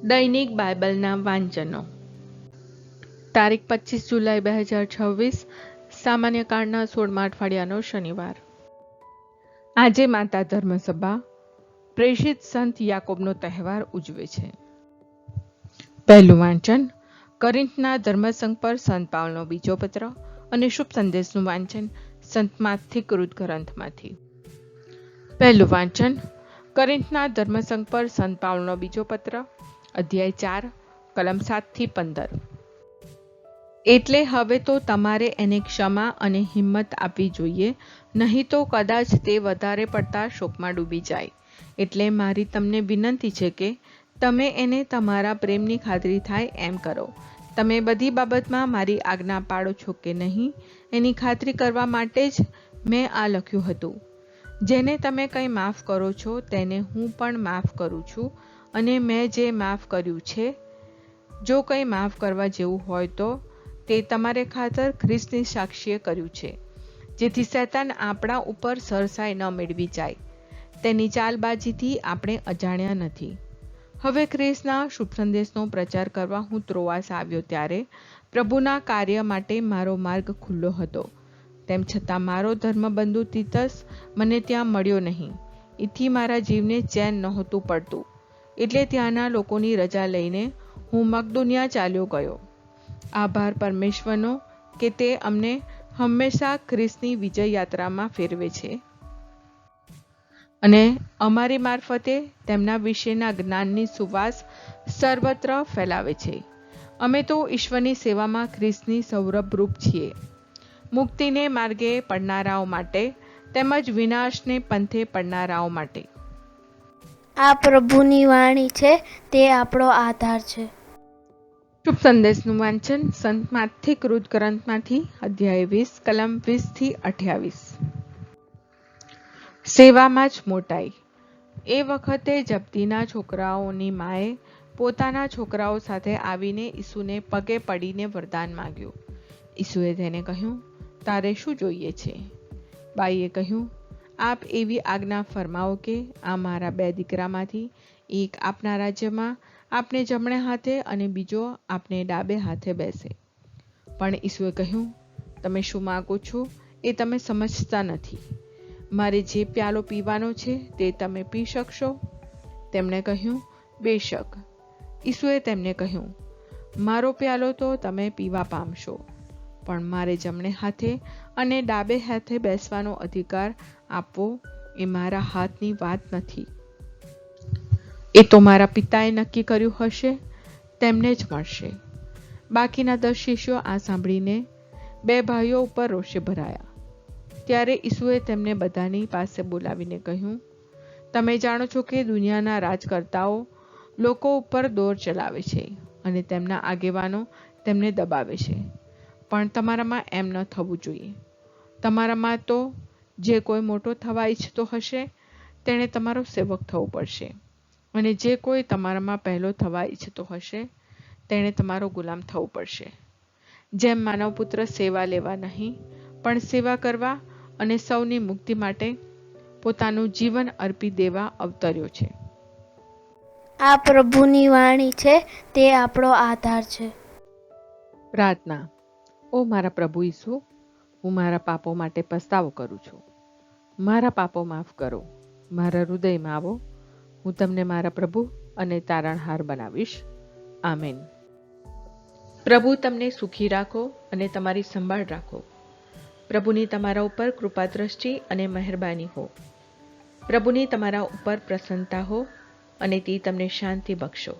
દૈનિક બાઇબલના વાંચનો. તારીખ 25 જુલાઈ 2026, સામાન્ય કાળના 16મા અઠવાડિયાનો શનિવાર. આજે માતા ધર્મસભા પ્રેષિત સંત યાકોબનો તહેવાર ઉજવે છે. પહેલું વાંચન કોરિન્થના ધર્મસંઘ પર સંત પાઉલનો બીજો પત્ર અને શુભ સંદેશનું વાંચન સંત માથથી કૃત ગ્રંથમાંથી. પહેલું વાંચન કોરિન્થના ધર્મસંઘ પર સંત પાઉલનો બીજો પત્ર, અધ્યાય 4, કલમ 7-15. એટલે હવે તો તમારે એને ક્ષમા અને હિંમત આપવી જોઈએ, નહીં તો કદાચ તે વધારે પડતા શોકમાં ડૂબી જાય. એટલે મારી તમને વિનંતી છે કે તમે એને તમારા પ્રેમની ખાતરી થાય એમ કરો. તમે બધી બાબતમાં મારી આજ્ઞા પાળો છો કે નહીં, એની ખાતરી કરવા માટે જ મેં આ લખ્યું હતું. જેને તમે કંઈ માફ કરો છો તેને હું પણ માફ કરું છું, અને મેં જે માફ કર્યું છે, જો કંઈ માફ કરવા જેવું હોય તો તે તમારે ખાતર ખ્રિસ્તની સાક્ષીએ કર્યું છે, જેથી શૈતાન આપણા ઉપર સરસાઈ ન મેળવી જાય. તેની ચાલબાજીથી આપણે અજાણ્યા નથી. હવે ખ્રિસ્તના શુભ સંદેશનો પ્રચાર કરવા હું ત્રોઆસ આવ્યો ત્યારે પ્રભુના કાર્ય માટે મારો માર્ગ ખુલ્લો હતો. તેમ છતાં મારો ધર્મબંધુ તીતસ મને ત્યાં મળ્યો નહીં. એથી મારા જીવને ચેન નહોતું પડતું. એટલે ત્યાંના લોકોની રજા લઈને હું મકદુનિયા ચાલ્યો ગયો. આભાર પરમેશ્વરનો કે તે અમને હંમેશા ખ્રિસ્તની વિજય યાત્રામાં ફેરવે છે અને અમારી મારફતે તેમના વિશેના જ્ઞાનની સુવાસ સર્વત્ર ફેલાવે છે. અમે તો ઈશ્વરની સેવામાં ખ્રિસ્તની સૌરભરૂપ છીએ, મુક્તિને માર્ગે પડનારાઓ માટે તેમજ વિનાશને પંથે પડનારાઓ માટે. આ પ્રભુની વાણી છે, તે આપણો આધાર છે. શુભ સંદેશનું વાંચન સંત માથથી કૃત ગ્રંથમાંથી, અધ્યાય 20, કલમ 20-28. સેવામાં જ મોટાઈ. એ વખતે જબ્દીના છોકરાઓની માએ પોતાના છોકરાઓ સાથે આવીને ઈસુને પગે પડીને વરદાન માંગ્યું. ઈસુએ તેને કહ્યું, તારે શું જોઈએ છે? બાઈએ કહ્યું, આપ એવી આજ્ઞા ફરમાવો કે આ મારા 2 દીકરામાંથી એક આપના રાજ્યમાં આપને જમણે હાથે અને બીજો આપને ડાબે હાથે બેસે. પણ ઈસુએ કહ્યું, તમે શું માગો છો એ તમે સમજતા નથી. મારે જે પ્યાલો પીવાનો છે તે તમે પી શકશો? તેમણે કહ્યું, બેશક. ઈસુએ તેમને કહ્યું, મારો પ્યાલો તો તમે પીવા પામશો, પણ મારે જમણે હાથે અને ડાબે હાથે બેસવાનો અધિકાર આપવો એ મારા હાથની વાત નથી. એ તો મારા પિતાએ નક્કી કર્યું હશે તેમને જ મળશે. બાકીના 10 શિષ્યો આ સાંભળીને 2 ભાઈઓ ઉપર રોષે ભરાયા. ત્યારે ઈસુએ તેમને બધાની પાસે બોલાવીને કહ્યું, તમે જાણો છો કે દુનિયાના રાજકર્તાઓ લોકો ઉપર દોર ચલાવે છે અને તેમના આગેવાનો તેમને દબાવે છે. પણ તમારામાં એમ ન થવું જોઈએ. તમારામાં તો જે કોઈ મોટો થવા ઈચ્છતો હશે તેણે તમારો સેવક થવું પડશે, અને જે કોઈ તમારામાં પહેલો થવા ઈચ્છતો હશે તેણે તમારો ગુલામ થવું પડશે. જેમ માનવપુત્ર સેવા લેવા નહીં, પણ સેવા કરવા અને સૌની મુક્તિ માટે પોતાનું જીવન અર્પી દેવા અવતર્યો છે. આ પ્રભુની વાણી છે, તે આપણો આધાર છે. પ્રાર્થના. ઓ મારા પ્રભુ ઈસુ, હું મારા પાપો માટે પસ્તાવો કરું છું. મારા પાપો માફ કરો. મારા હૃદયમાં આવો. હું તમને મારા પ્રભુ અને તારણહાર બનાવીશ. આમેન. પ્રભુ તમને સુખી રાખો અને તમારી સંભાળ રાખો. પ્રભુની તમારા ઉપર કૃપા દ્રષ્ટિ અને મહેરબાની હો. પ્રભુની તમારા ઉપર પ્રસન્નતા હો અને તે તમને શાંતિ બક્ષો.